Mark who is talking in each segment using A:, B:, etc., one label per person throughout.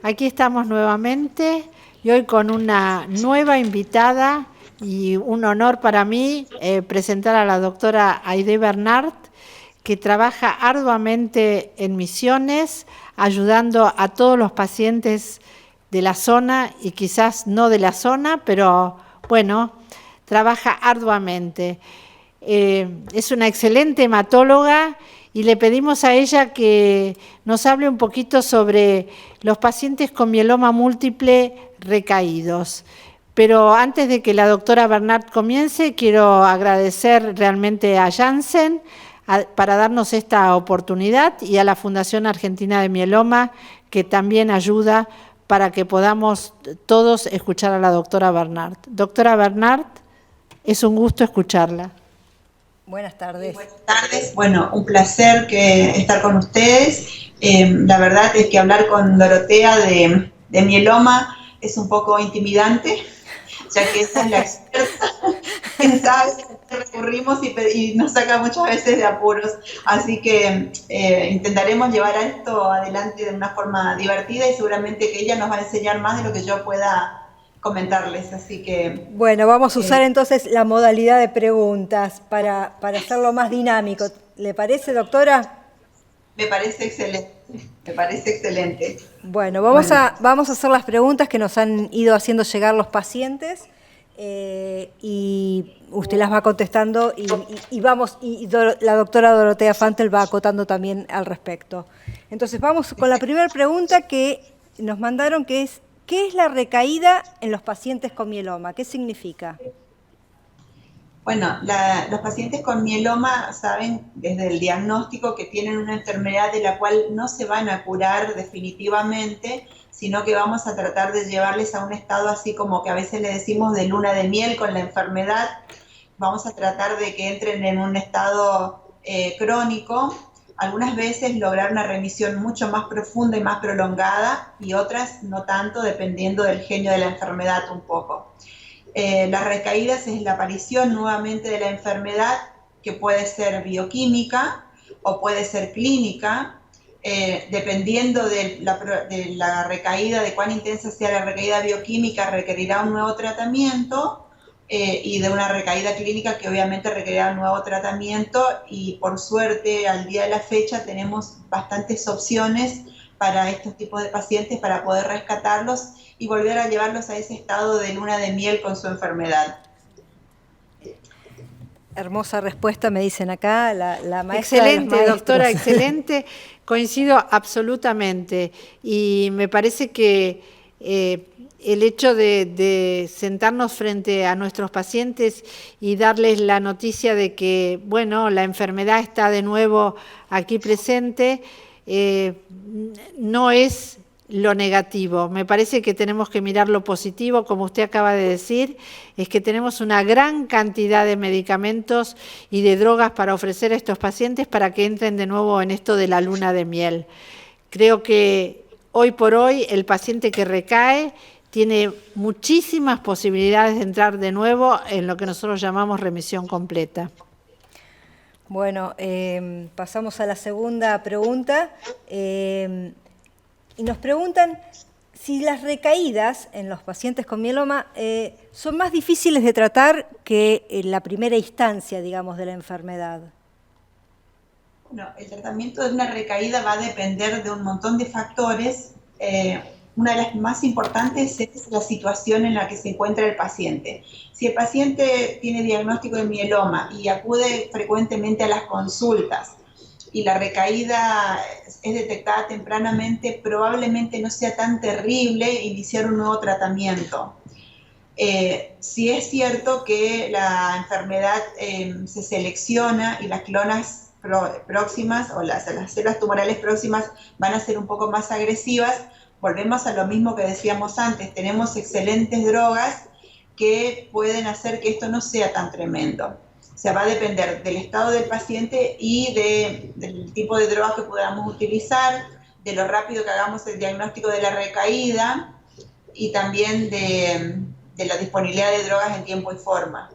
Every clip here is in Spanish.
A: Aquí estamos nuevamente y hoy con una nueva invitada y un honor para mí presentar a la doctora Aide Bernard, que trabaja arduamente en Misiones, ayudando a todos los pacientes de la zona y quizás no de la zona, pero bueno, trabaja arduamente. Es una excelente hematóloga y le pedimos a ella que nos hable un poquito sobre los pacientes con mieloma múltiple recaídos. Pero antes de que la doctora Bernard comience, quiero agradecer realmente a Janssen para darnos esta oportunidad y a la Fundación Argentina de Mieloma, que también ayuda para que podamos todos escuchar a la doctora Bernard. Doctora Bernard, es un gusto escucharla.
B: Buenas tardes.
C: Buenas tardes. Bueno, un placer estar con ustedes. La verdad es que hablar con Dorotea de mieloma es un poco intimidante, ya que ella es la experta, quien sabe que recurrimos y nos saca muchas veces de apuros. Así que intentaremos llevar esto adelante de una forma divertida y seguramente que ella nos va a enseñar más de lo que yo pueda comentarles, así que...
B: Bueno, vamos a usar entonces la modalidad de preguntas para hacerlo más dinámico. ¿Le parece, doctora?
C: Me parece excelente, me parece excelente.
B: Bueno, vamos a hacer las preguntas que nos han ido haciendo llegar los pacientes y usted las va contestando y la doctora Dorotea Fantel va acotando también al respecto. Entonces vamos con la primera pregunta que nos mandaron, que es: ¿qué es la recaída en los pacientes con mieloma? ¿Qué significa?
C: Bueno, los pacientes con mieloma saben desde el diagnóstico que tienen una enfermedad de la cual no se van a curar definitivamente, sino que vamos a tratar de llevarles a un estado así como que a veces le decimos de luna de miel con la enfermedad. Vamos a tratar de que entren en un estado crónico, algunas veces lograr una remisión mucho más profunda y más prolongada y otras no tanto, dependiendo del genio de la enfermedad un poco. Las recaídas es la aparición nuevamente de la enfermedad, que puede ser bioquímica o puede ser clínica, dependiendo de la recaída, de cuán intensa sea la recaída bioquímica, requerirá un nuevo tratamiento, y de una recaída clínica que obviamente requerirá un nuevo tratamiento, y por suerte al día de la fecha tenemos bastantes opciones para estos tipos de pacientes para poder rescatarlos y volver a llevarlos a ese estado de luna de miel con su enfermedad.
B: Hermosa respuesta, me dicen acá, la maestra
A: Excelente,
B: de los maestros.
A: doctora, excelente. Coincido absolutamente. Y me parece que el hecho de sentarnos frente a nuestros pacientes y darles la noticia de que, bueno, la enfermedad está de nuevo aquí presente, no es lo negativo. Me parece que tenemos que mirar lo positivo, como usted acaba de decir, es que tenemos una gran cantidad de medicamentos y de drogas para ofrecer a estos pacientes para que entren de nuevo en esto de la luna de miel. Creo que hoy por hoy el paciente que recae tiene muchísimas posibilidades de entrar de nuevo en lo que nosotros llamamos remisión completa.
B: Bueno, pasamos a la segunda pregunta. Y nos preguntan si las recaídas en los pacientes con mieloma son más difíciles de tratar que en la primera instancia, digamos, de la enfermedad.
C: Bueno, el tratamiento de una recaída va a depender de un montón de factores. Una de las más importantes es la situación en la que se encuentra el paciente. Si el paciente tiene diagnóstico de mieloma y acude frecuentemente a las consultas, y la recaída es detectada tempranamente, probablemente no sea tan terrible iniciar un nuevo tratamiento. Sí es cierto que la enfermedad se selecciona y las clonas próximas o las células tumorales próximas van a ser un poco más agresivas. Volvemos a lo mismo que decíamos antes, tenemos excelentes drogas que pueden hacer que esto no sea tan tremendo. O sea, va a depender del estado del paciente y del tipo de drogas que podamos utilizar, de lo rápido que hagamos el diagnóstico de la recaída y también de la disponibilidad de drogas en tiempo y forma.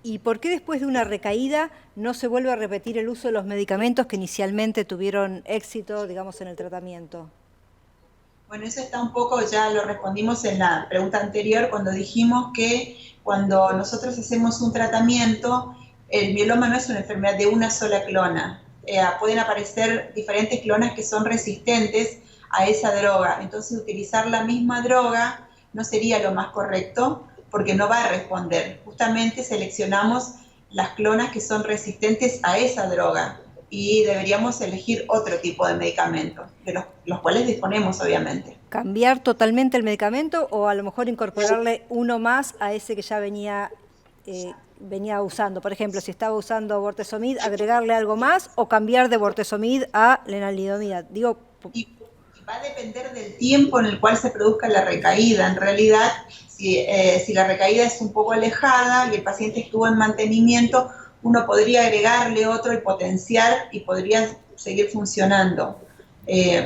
B: ¿Y por qué después de una recaída no se vuelve a repetir el uso de los medicamentos que inicialmente tuvieron éxito, digamos, en el tratamiento?
C: Bueno, eso está un poco, ya lo respondimos en la pregunta anterior, cuando dijimos que cuando nosotros hacemos un tratamiento, el mieloma no es una enfermedad de una sola clona. Pueden aparecer diferentes clonas que son resistentes a esa droga. Entonces, utilizar la misma droga no sería lo más correcto porque no va a responder. Justamente seleccionamos las clonas que son resistentes a esa droga y deberíamos elegir otro tipo de medicamentos, de los cuales disponemos, obviamente.
B: ¿Cambiar totalmente el medicamento o a lo mejor incorporarle uno más a ese que ya venía usando? Por ejemplo, si estaba usando bortezomib, agregarle algo más o cambiar de bortezomib a lenalidomida.
C: Y va a depender del tiempo en el cual se produzca la recaída. En realidad, si la recaída es un poco alejada y el paciente estuvo en mantenimiento, uno podría agregarle otro y potenciar y podría seguir funcionando.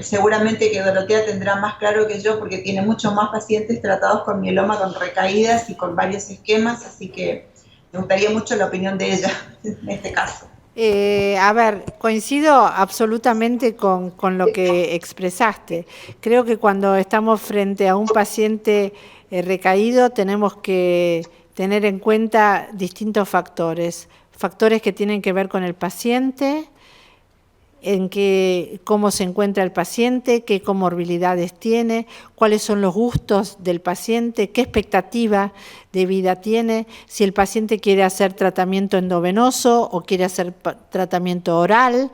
C: Seguramente que Dorotea tendrá más claro que yo porque tiene muchos más pacientes tratados con mieloma con recaídas y con varios esquemas, así que me gustaría mucho la opinión de ella en este caso.
A: A ver, coincido absolutamente con lo que expresaste. Creo que cuando estamos frente a un paciente recaído tenemos que tener en cuenta distintos factores que tienen que ver con el paciente, cómo se encuentra el paciente, qué comorbilidades tiene, cuáles son los gustos del paciente, qué expectativa de vida tiene, si el paciente quiere hacer tratamiento endovenoso o quiere hacer tratamiento oral.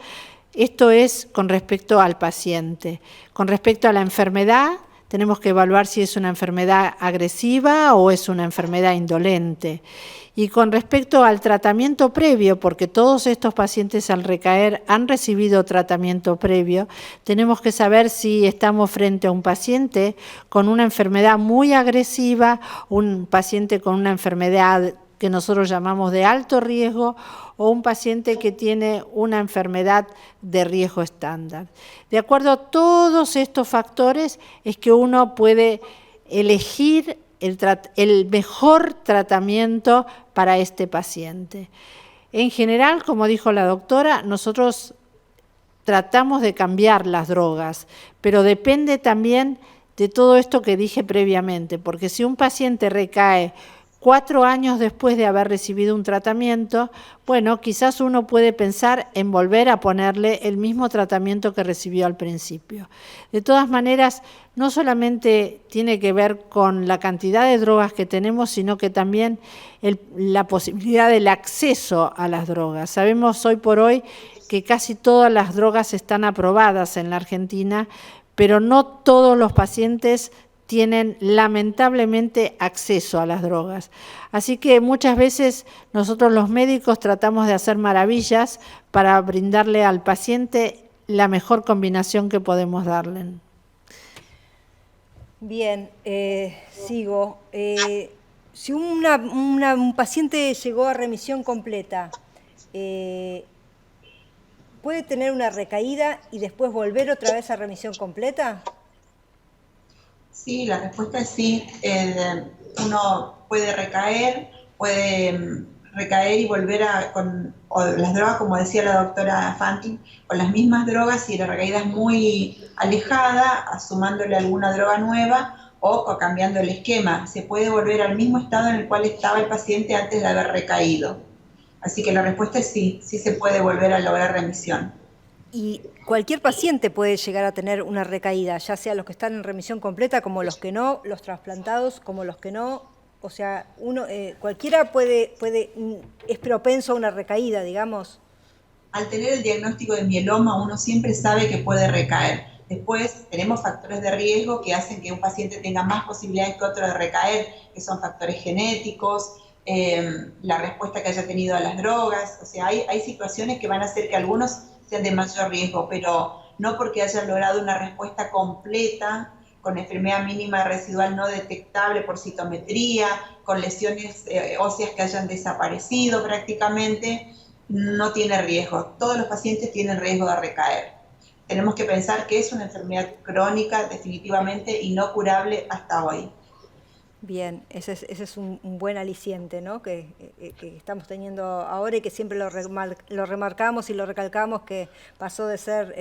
A: Esto es con respecto al paciente. Con respecto a la enfermedad, tenemos que evaluar si es una enfermedad agresiva o es una enfermedad indolente. Y con respecto al tratamiento previo, porque todos estos pacientes al recaer han recibido tratamiento previo, tenemos que saber si estamos frente a un paciente con una enfermedad muy agresiva, un paciente con una enfermedad que nosotros llamamos de alto riesgo, o un paciente que tiene una enfermedad de riesgo estándar. De acuerdo a todos estos factores es que uno puede elegir el mejor tratamiento para este paciente. En general, como dijo la doctora, nosotros tratamos de cambiar las drogas, pero depende también de todo esto que dije previamente, porque si un paciente recae 4 años después de haber recibido un tratamiento, bueno, quizás uno puede pensar en volver a ponerle el mismo tratamiento que recibió al principio. De todas maneras, no solamente tiene que ver con la cantidad de drogas que tenemos, sino que también la posibilidad del acceso a las drogas. Sabemos hoy por hoy que casi todas las drogas están aprobadas en la Argentina, pero no todos los pacientes tienen lamentablemente acceso a las drogas. Así que muchas veces nosotros los médicos tratamos de hacer maravillas para brindarle al paciente la mejor combinación que podemos darle.
B: Bien, sigo. Si un paciente llegó a remisión completa, ¿puede tener una recaída y después volver otra vez a remisión completa?
C: Sí, la respuesta es sí. Uno puede recaer y volver con las drogas, como decía la doctora Fanti, con las mismas drogas si la recaída es muy alejada, sumándole alguna droga nueva o cambiando el esquema. Se puede volver al mismo estado en el cual estaba el paciente antes de haber recaído. Así que la respuesta es sí, sí se puede volver a lograr remisión.
B: Y cualquier paciente puede llegar a tener una recaída, ya sea los que están en remisión completa como los que no, los trasplantados como los que no. O sea, cualquiera es propenso a una recaída, digamos.
C: Al tener el diagnóstico de mieloma, uno siempre sabe que puede recaer. Después tenemos factores de riesgo que hacen que un paciente tenga más posibilidades que otro de recaer, que son factores genéticos, la respuesta que haya tenido a las drogas. O sea, hay situaciones que van a hacer que algunos sean de mayor riesgo, pero no porque hayan logrado una respuesta completa, con enfermedad mínima residual no detectable por citometría, con lesiones óseas que hayan desaparecido prácticamente, no tiene riesgo. Todos los pacientes tienen riesgo de recaer. Tenemos que pensar que es una enfermedad crónica definitivamente y no curable hasta hoy.
B: Bien, ese es un buen aliciente, ¿no? que estamos teniendo ahora y que siempre lo remarcamos y lo recalcamos, que pasó de ser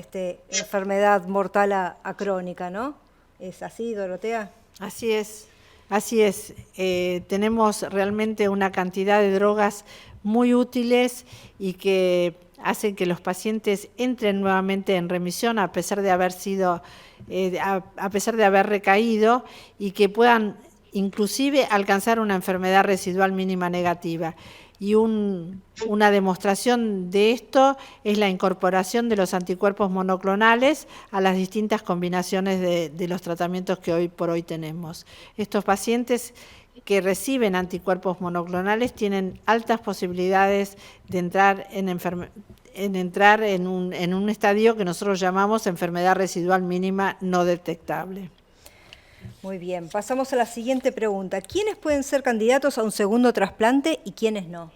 B: enfermedad mortal a crónica, ¿no? ¿Es así, Dorotea?
A: Así es, así es. Tenemos realmente una cantidad de drogas muy útiles y que hacen que los pacientes entren nuevamente en remisión a pesar de haber sido, a pesar de haber recaído, y que puedan inclusive alcanzar una enfermedad residual mínima negativa. Y una demostración de esto es la incorporación de los anticuerpos monoclonales a las distintas combinaciones de los tratamientos que hoy por hoy tenemos. Estos pacientes que reciben anticuerpos monoclonales tienen altas posibilidades de entrar en un estadio que nosotros llamamos enfermedad residual mínima no detectable.
B: Muy bien, pasamos a la siguiente pregunta. ¿Quiénes pueden ser candidatos a un segundo trasplante y quiénes no?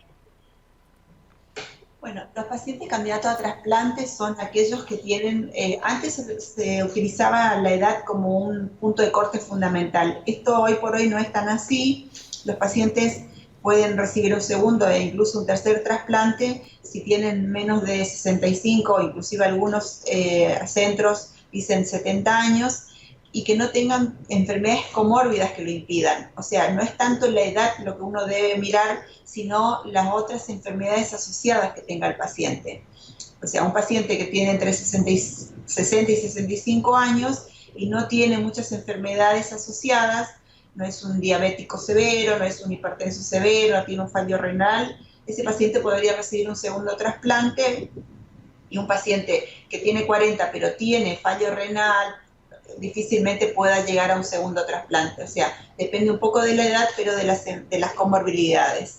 C: Bueno, los pacientes candidatos a trasplante son aquellos que tienen, antes se utilizaba la edad como un punto de corte fundamental. Esto hoy por hoy no es tan así. Los pacientes pueden recibir un segundo e incluso un tercer trasplante si tienen menos de 65, inclusive algunos centros dicen 70 años, y que no tengan enfermedades comórbidas que lo impidan. O sea, no es tanto la edad lo que uno debe mirar, sino las otras enfermedades asociadas que tenga el paciente. O sea, un paciente que tiene entre 60 y 65 años y no tiene muchas enfermedades asociadas, no es un diabético severo, no es un hipertenso severo, no tiene un fallo renal, ese paciente podría recibir un segundo trasplante. Y un paciente que tiene 40 pero tiene fallo renal, difícilmente pueda llegar a un segundo trasplante. O sea, depende un poco de la edad, pero de las comorbilidades.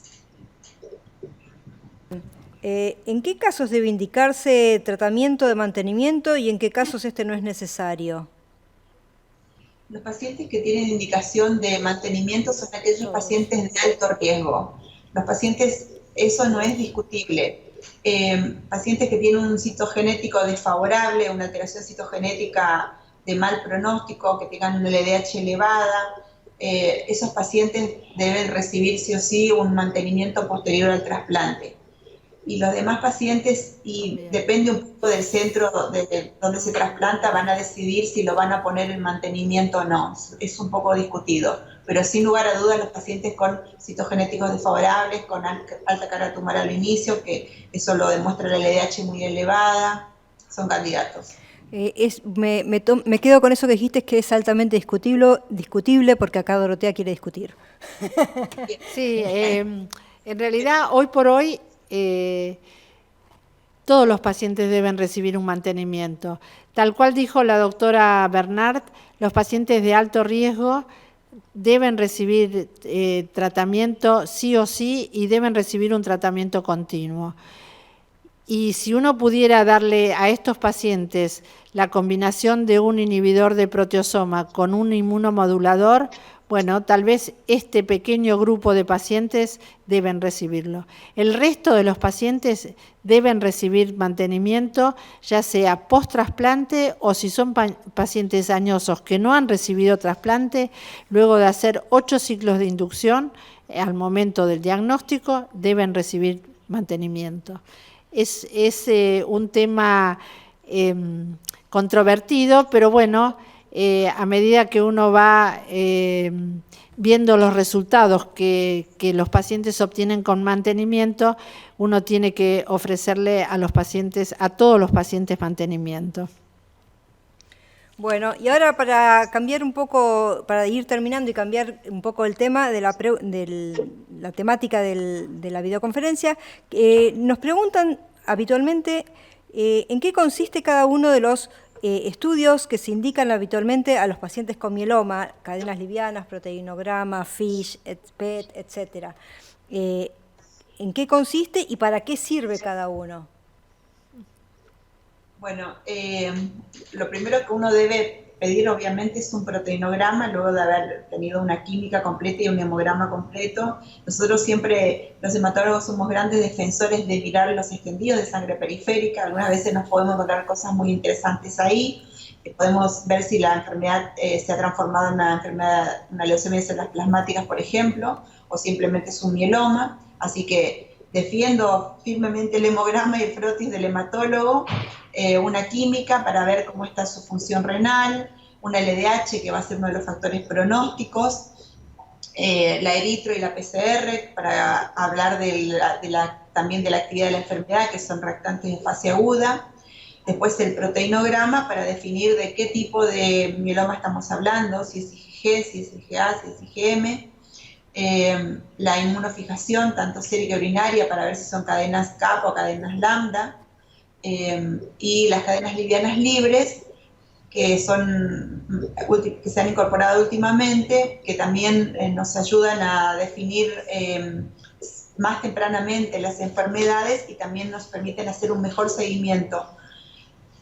B: ¿En qué casos debe indicarse tratamiento de mantenimiento y en qué casos este no es necesario?
C: Los pacientes que tienen indicación de mantenimiento son aquellos pacientes de alto riesgo. Los pacientes, eso no es discutible. Pacientes que tienen un citogenético desfavorable, una alteración citogenética de mal pronóstico, que tengan una LDH elevada, esos pacientes deben recibir sí o sí un mantenimiento posterior al trasplante. Y los demás pacientes, y depende un poco del centro donde se trasplanta, van a decidir si lo van a poner en mantenimiento o no. Es un poco discutido, pero sin lugar a dudas los pacientes con citogenéticos desfavorables, con alta carga tumoral al inicio, que eso lo demuestra la LDH muy elevada, son candidatos.
B: Me quedo con eso que dijiste, que es altamente discutible, porque acá Dorotea quiere discutir.
A: Sí, en realidad hoy por hoy todos los pacientes deben recibir un mantenimiento. Tal cual dijo la doctora Bernard, los pacientes de alto riesgo deben recibir tratamiento sí o sí y deben recibir un tratamiento continuo. Y si uno pudiera darle a estos pacientes la combinación de un inhibidor de proteasoma con un inmunomodulador, bueno, tal vez este pequeño grupo de pacientes deben recibirlo. El resto de los pacientes deben recibir mantenimiento, ya sea post-trasplante o si son pacientes añosos que no han recibido trasplante, luego de hacer 8 ciclos de inducción, al momento del diagnóstico, deben recibir mantenimiento. Es un tema controvertido, pero bueno, a medida que uno va viendo los resultados que los pacientes obtienen con mantenimiento, uno tiene que ofrecerle a los pacientes, a todos los pacientes, mantenimiento.
B: Bueno, y ahora para cambiar un poco, para ir terminando y cambiar un poco el tema de la temática de la videoconferencia, nos preguntan habitualmente en qué consiste cada uno de los estudios que se indican habitualmente a los pacientes con mieloma, cadenas livianas, proteinograma, FISH, PET, etc. ¿En qué consiste y para qué sirve cada uno?
C: Bueno, lo primero que uno debe pedir obviamente es un proteinograma, luego de haber tenido una química completa y un hemograma completo. Nosotros siempre, los hematólogos, somos grandes defensores de mirar los extendidos de sangre periférica. Algunas veces nos podemos encontrar cosas muy interesantes ahí. Podemos ver si la enfermedad se ha transformado en una enfermedad, una leucemia de células plasmáticas, por ejemplo, o simplemente es un mieloma. Así que defiendo firmemente el hemograma y el frotis del hematólogo, una química para ver cómo está su función renal, una LDH, que va a ser uno de los factores pronósticos, la eritro y la PCR, para hablar también de la actividad de la enfermedad, que son reactantes en fase aguda. Después el proteinograma, para definir de qué tipo de mieloma estamos hablando, si es IgG, si es IgA, si es IgM. La inmunofijación, tanto sérica y urinaria, para ver si son cadenas kappa o cadenas lambda. Y las cadenas livianas libres, que se han incorporado últimamente, que también nos ayudan a definir más tempranamente las enfermedades y también nos permiten hacer un mejor seguimiento.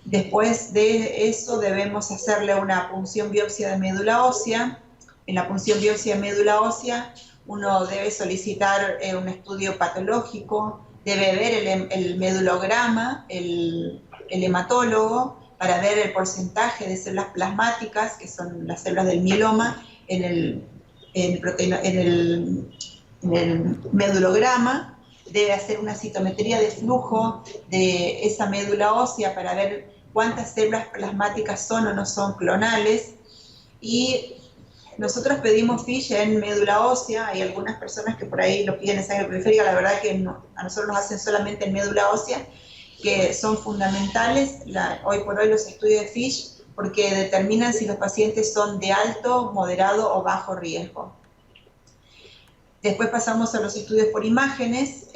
C: Después de eso debemos hacerle una punción biopsia de médula ósea. En la punción biopsia de médula ósea uno debe solicitar un estudio patológico, debe ver el medulograma, el hematólogo, para ver el porcentaje de células plasmáticas, que son las células del mieloma, en el medulograma. Debe hacer una citometría de flujo de esa médula ósea para ver cuántas células plasmáticas son o no son clonales. Y nosotros pedimos FISH en médula ósea. Hay algunas personas que por ahí lo piden en sangre periférica, la verdad que no, a nosotros nos hacen solamente en médula ósea, que son fundamentales hoy por hoy los estudios de FISH, porque determinan si los pacientes son de alto, moderado o bajo riesgo. Después pasamos a los estudios por imágenes.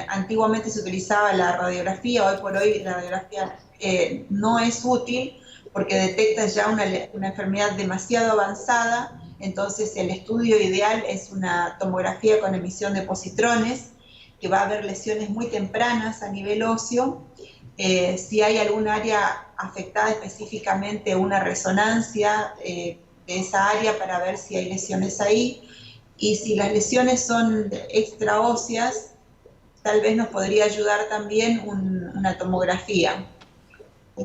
C: Antiguamente se utilizaba la radiografía, hoy por hoy la radiografía no es útil porque detecta ya una enfermedad demasiado avanzada. Entonces el estudio ideal es una tomografía con emisión de positrones, que va a haber lesiones muy tempranas a nivel óseo. Si hay algún área afectada específicamente, una resonancia de esa área para ver si hay lesiones ahí. Y si las lesiones son extraóseas, tal vez nos podría ayudar también una tomografía.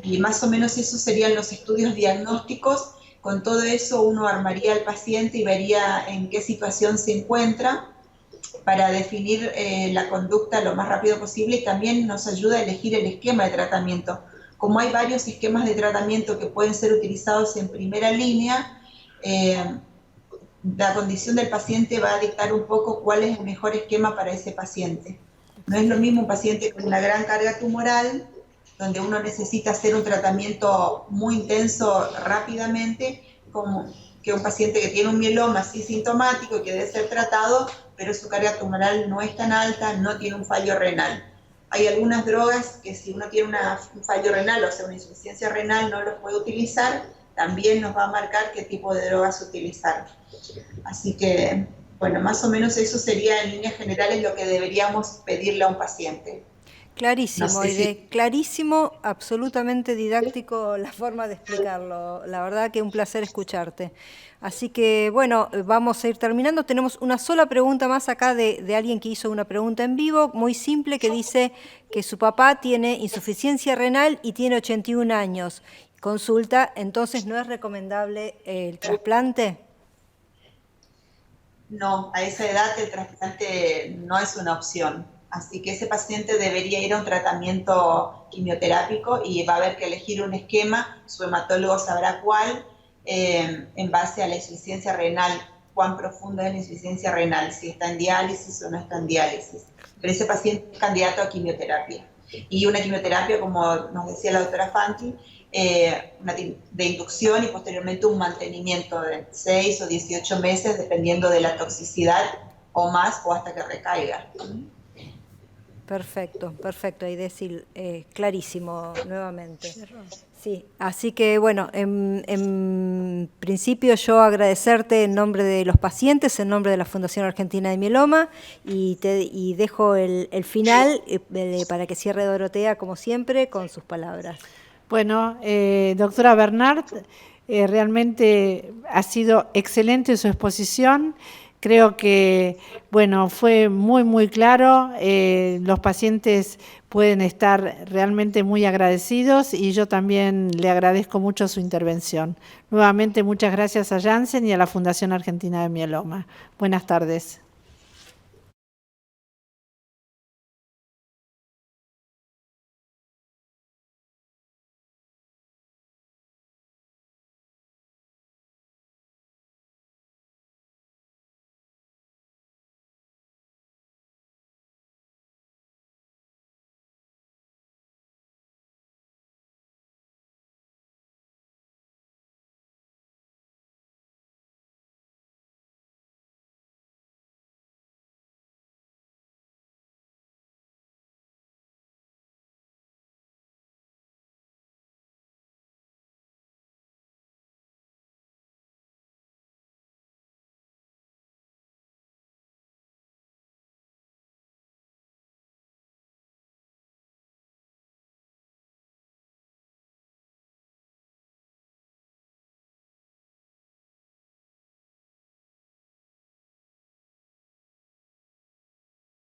C: Y más o menos esos serían los estudios diagnósticos. Con todo eso uno armaría al paciente y vería en qué situación se encuentra para definir la conducta lo más rápido posible, y también nos ayuda a elegir el esquema de tratamiento. Como hay varios esquemas de tratamiento que pueden ser utilizados en primera línea, la condición del paciente va a dictar un poco cuál es el mejor esquema para ese paciente. No es lo mismo un paciente con una gran carga tumoral, donde uno necesita hacer un tratamiento muy intenso rápidamente, como que un paciente que tiene un mieloma así sintomático y que debe ser tratado, pero su carga tumoral no es tan alta, no tiene un fallo renal. Hay algunas drogas que si uno tiene un fallo renal, o sea, una insuficiencia renal, no los puede utilizar, también nos va a marcar qué tipo de drogas utilizar. Así que, bueno, más o menos eso sería en líneas generales lo que deberíamos pedirle a un paciente.
B: Clarísimo,
C: No sé
B: Aide, clarísimo, absolutamente didáctico la forma de explicarlo. La verdad que un placer escucharte. Así que, bueno, vamos a ir terminando. Tenemos una sola pregunta más acá de alguien que hizo una pregunta en vivo, muy simple, que dice que su papá tiene insuficiencia renal y tiene 81 años. Consulta, entonces, ¿no es recomendable el trasplante?
C: No, a esa edad el trasplante no es una opción. Así que ese paciente debería ir a un tratamiento quimioterápico y va a haber que elegir un esquema, su hematólogo sabrá cuál, en base a la insuficiencia renal, cuán profunda es la insuficiencia renal, si está en diálisis o no está en diálisis. Pero ese paciente es candidato a quimioterapia. Y una quimioterapia, como nos decía la doctora Fanti, de inducción y posteriormente un mantenimiento de 6 o 18 meses, dependiendo de la toxicidad, o más, o hasta que recaiga.
B: Perfecto, perfecto, Aide, sí, clarísimo nuevamente. Sí, así que bueno, en principio yo agradecerte en nombre de los pacientes, en nombre de la Fundación Argentina de Mieloma, y dejo el final para que cierre Dorotea, como siempre, con sus palabras.
A: Bueno, doctora Bernard, realmente ha sido excelente su exposición. Creo que, bueno, fue muy claro. Los pacientes pueden estar realmente muy agradecidos y yo también le agradezco mucho su intervención. Nuevamente, muchas gracias a Janssen y a la Fundación Argentina de Mieloma. Buenas tardes.